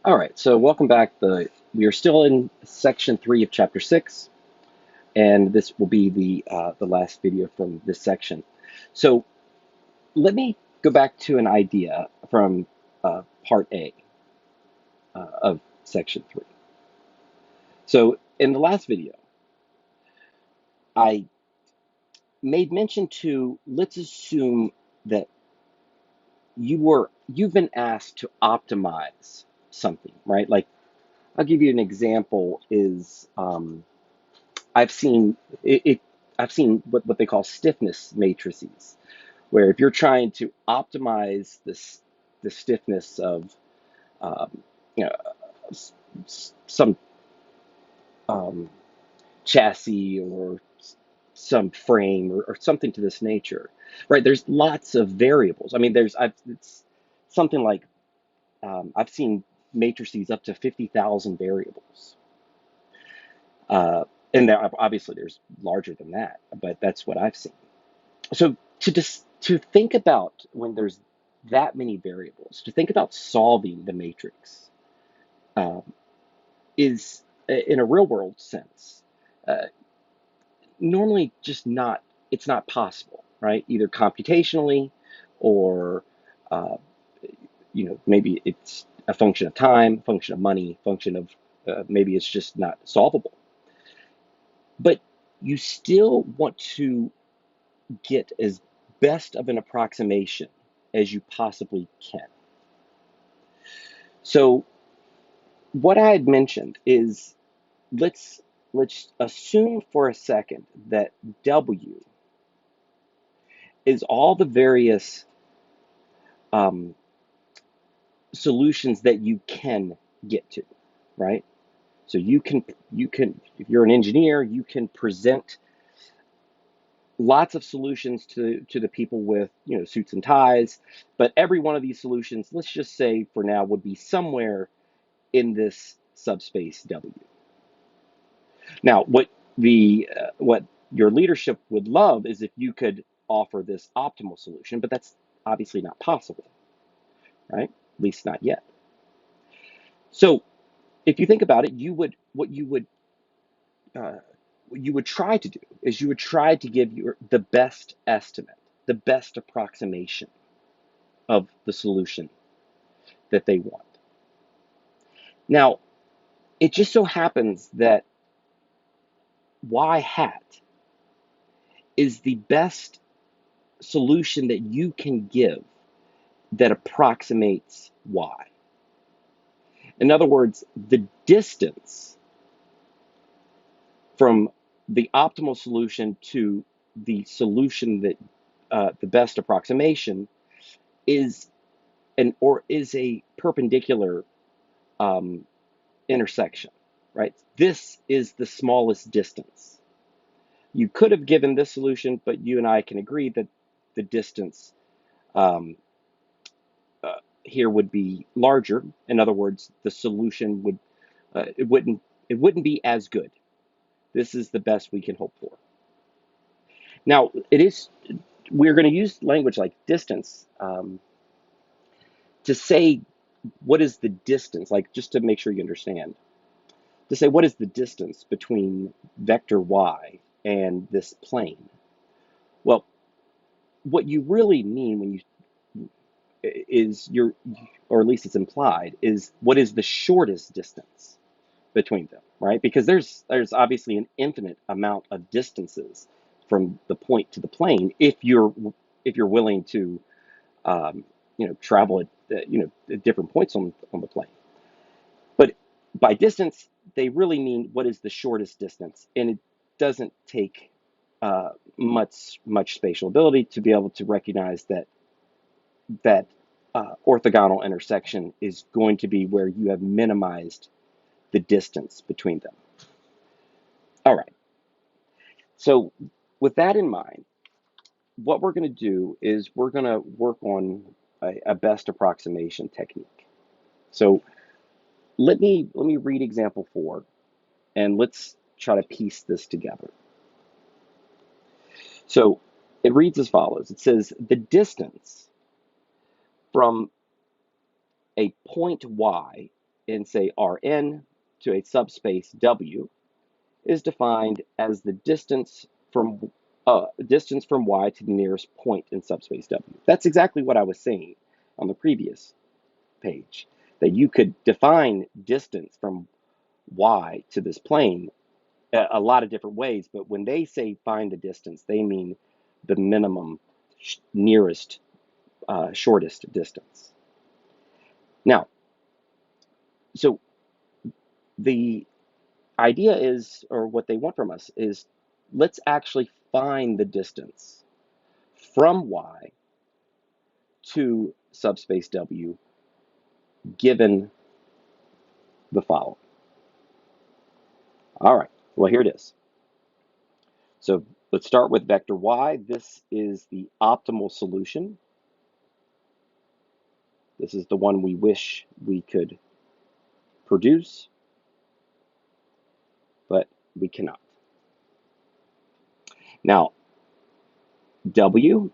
All right, so welcome back. We are still in section 3 of chapter 6, and this will be the last video from this section. So let me go back to an idea from part A of section 3. So in the last video, I made mention to, let's assume that you've been asked to optimize something, right? Like, I'll give you an example. I've seen it, I've seen what they call stiffness matrices, where if you're trying to optimize the stiffness of um, you know some um, chassis or some frame or something to this nature, right? There's lots of variables. I mean, it's something like I've seen matrices up to 50,000 variables. And obviously there's larger than that, but that's what I've seen. So to think about when there's that many variables, to think about solving the matrix um, is, in a real world sense, uh, normally just not, it's not possible, right? Either computationally or, uh, maybe it's a function of time, function of money, function of maybe it's just not solvable. But you still want to get as best of an approximation as you possibly can. So what I had mentioned is let's let's assume for a second that W is all the various um, solutions that you can get to, right? So you can if you're an engineer, you can present lots of solutions to the people with suits and ties, but every one of these solutions, let's just say for now, would be somewhere in this subspace W. Now, what your leadership would love is if you could offer this optimal solution, but that's obviously not possible, right? At least not yet. So, if you think about it, uh, what you would try to do is you would try to give the best estimate, the best approximation of the solution that they want. Now, it just so happens that Y hat is the best solution that you can give that approximates Y. In other words, the distance from the optimal solution to the solution that the best approximation is is a perpendicular um, intersection, right? This is the smallest distance. You could have given this solution, but you and I can agree that the distance um, uh, here would be larger. In other words, the solution would uh, it wouldn't it wouldn't be as good. This is the best we can hope for. Now, we're going to use language like distance to say what is the distance, like just to make sure you understand, to say what is the distance between vector y and this plane. Well, what you really mean when you is your, or at least it's implied, is what is the shortest distance between them, right? Because there's obviously an infinite amount of distances from the point to the plane if you're willing to travel at different points on the plane. But by distance, they really mean what is the shortest distance, and it doesn't take much spatial ability to be able to recognize that orthogonal intersection is going to be where you have minimized the distance between them. All right. So with that in mind, what we're going to do is we're going to work on a best approximation technique. So let me read example 4, and let's try to piece this together. So it reads as follows. It says the distance from a point Y in, say, Rn to a subspace W is defined as the distance from Y to the nearest point in subspace W. That's exactly what I was saying on the previous page, that you could define distance from Y to this plane a lot of different ways, but when they say find the distance, they mean the minimum nearest, shortest distance. Now, so the idea is, or what they want from us is, let's actually find the distance from Y to subspace W given the following. All right, well, here it is. So let's start with vector Y. This is the optimal solution. This is the one we wish we could produce, but we cannot. Now, W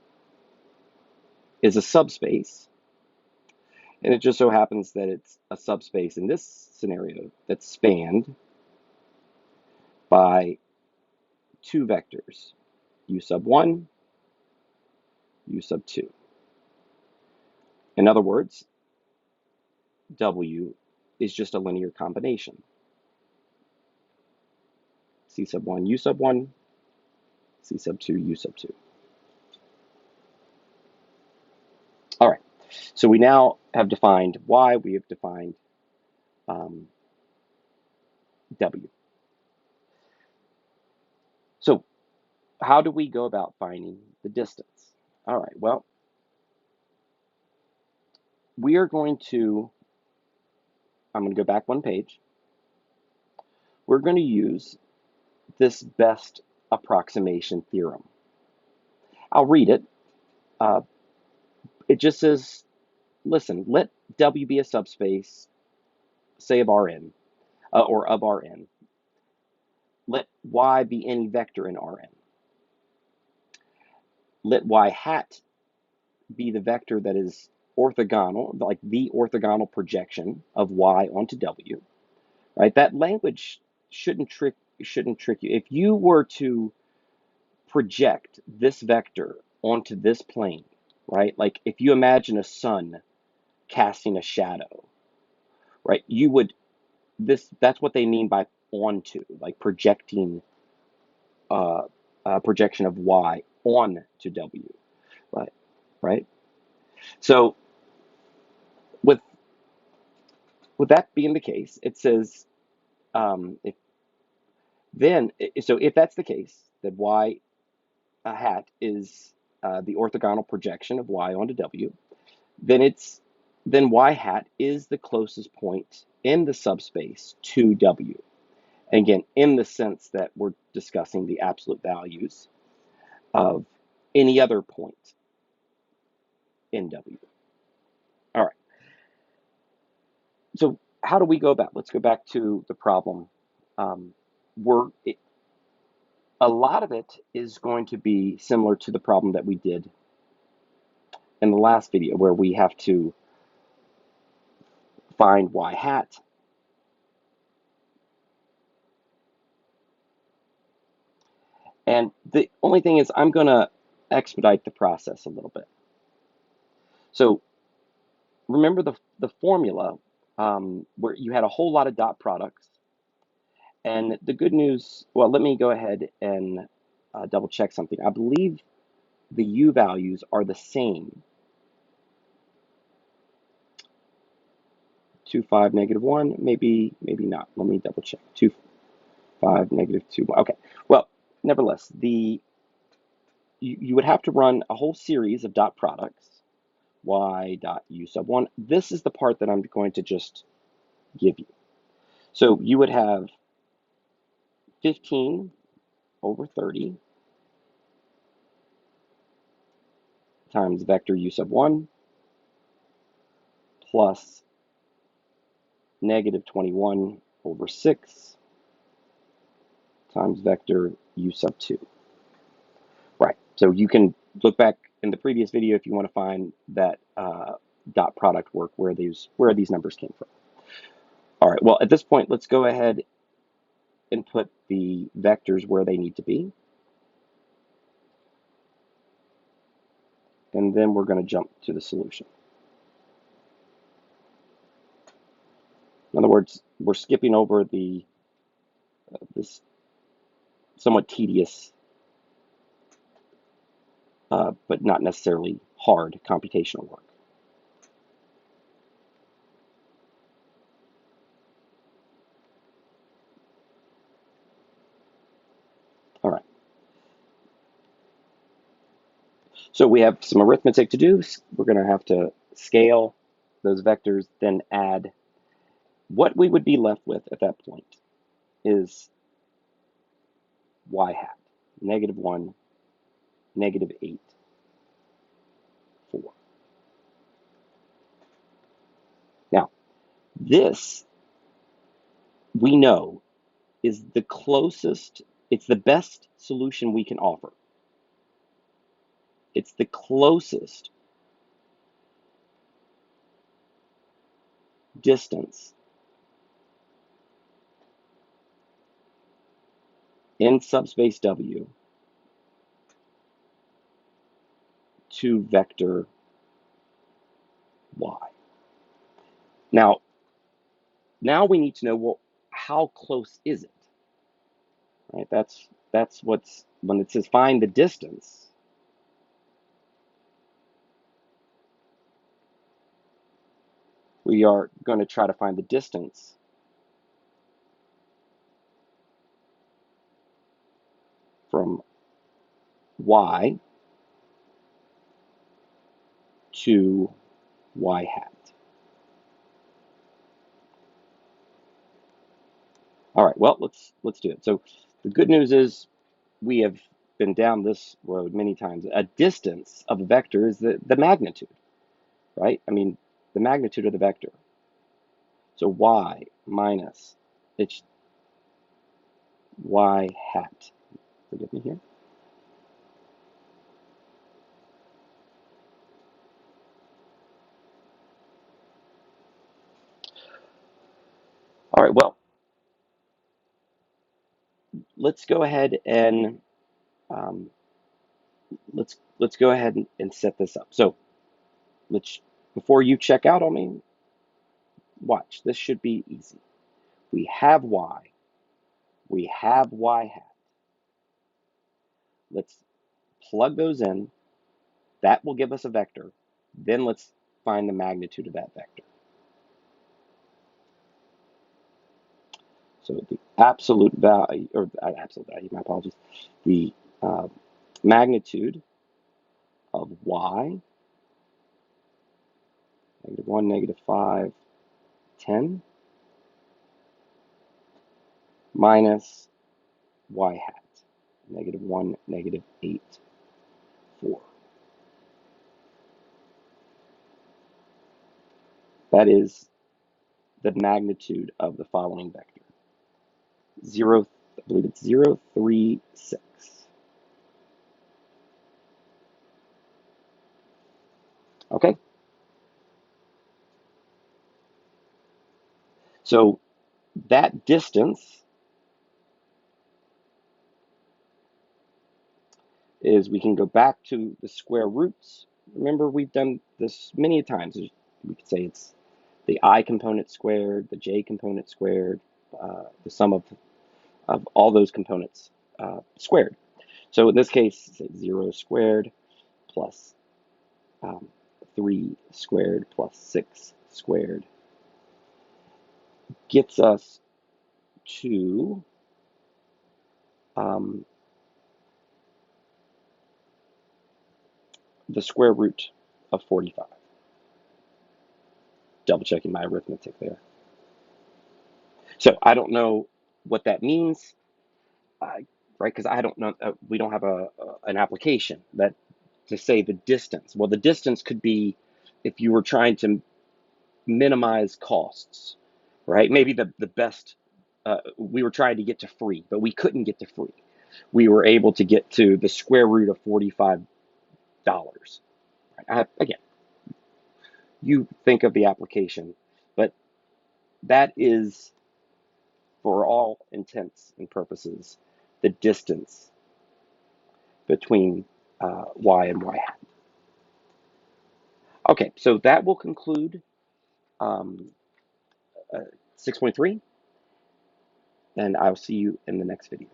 is a subspace, and it just so happens that it's a subspace in this scenario that's spanned by two vectors, u sub 1, u sub 2. In other words, W is just a linear combination. C sub 1, u sub 1, C sub 2, u sub 2. All right, so we now have defined Y, we have defined W. So how do we go about finding the distance? All right, well, we are going to, I'm going to go back one page. We're going to use this best approximation theorem. I'll read it. It just says, listen, let W be a subspace, say of Rn, or of Rn. Let Y be any vector in Rn. Let Y hat be the vector that is orthogonal, like the orthogonal projection of Y onto W, right? That language shouldn't trick you. If you were to project this vector onto this plane, right? Like if you imagine a sun casting a shadow, right? You would, that's what they mean by onto, like projecting projection of Y on to W, right? So with that being the case, it says if that's the case, that Y hat is the orthogonal projection of Y onto W, then Y hat is the closest point in the subspace to W. And again, in the sense that we're discussing the absolute values of any other point in W. All right. So how do we go about? Let's go back to the problem. A lot of it is going to be similar to the problem that we did in the last video, where we have to find Y hat. And the only thing is, I'm going to expedite the process a little bit. So remember the formula where you had a whole lot of dot products. And the good news, well, let me go ahead and double check something. I believe the U values are the same. 2, 5, negative 1, maybe not. Let me double check. 2, 5, negative 2, 1. Okay. Well, nevertheless, you would have to run a whole series of dot products, Y dot U sub 1. This is the part that I'm going to just give you. So you would have 15 over 30 times vector U sub 1 plus negative 21 over 6 times vector U sub 2. Right, so you can look back in the previous video if you want to find that dot product work where these numbers came from. All right, well, at this point, let's go ahead and put the vectors where they need to be. And then we're going to jump to the solution. In other words, we're skipping over this somewhat tedious, but not necessarily hard computational work. All right. So we have some arithmetic to do. We're going to have to scale those vectors, then add. What we would be left with at that point is y hat, -1, -8, 4. Now, this we know is the closest, it's the best solution we can offer. It's the closest distance in subspace W to vector y. Now we need to know, well, how close is it? Right? That's what's, when it says find the distance, we are going to try to find the distance from y to y hat. All right, well, let's do it. So the good news is we have been down this road many times. A distance of a vector is the magnitude, right? I mean, the magnitude of the vector. So y minus, it's y hat. Forgive me here. All right, well, let's go ahead and um, let's go ahead and set this up. So let's, before you check out on me, watch. This should be easy. We have y. We have y hat. Let's plug those in. That will give us a vector. Then let's find the magnitude of that vector. So the absolute value, or absolute value, my apologies, the uh, magnitude of y, -1, -5, 10, minus y hat, -1, -8, 4. That is the magnitude of the following vector. 0, I believe it's 0, 3, 6. Okay? So that distance is, we can go back to the square roots. Remember, we've done this many times. We could say it's the I component squared, the j component squared, the sum of all those components squared. So in this case, it's 0 squared plus 3 squared plus 6 squared gets us to the square root of 45. Double checking my arithmetic there. So I don't know what that means, right? Because I don't know, we don't have an application that to say the distance. Well, the distance could be if you were trying to minimize costs, right? Maybe the best, we were trying to get to free, but we couldn't get to free. We were able to get to the square root of $45. Right? Again, you think of the application, but that is, for all intents and purposes, the distance between y and y hat. Okay, so that will conclude um, uh, 6.3, and I'll see you in the next video.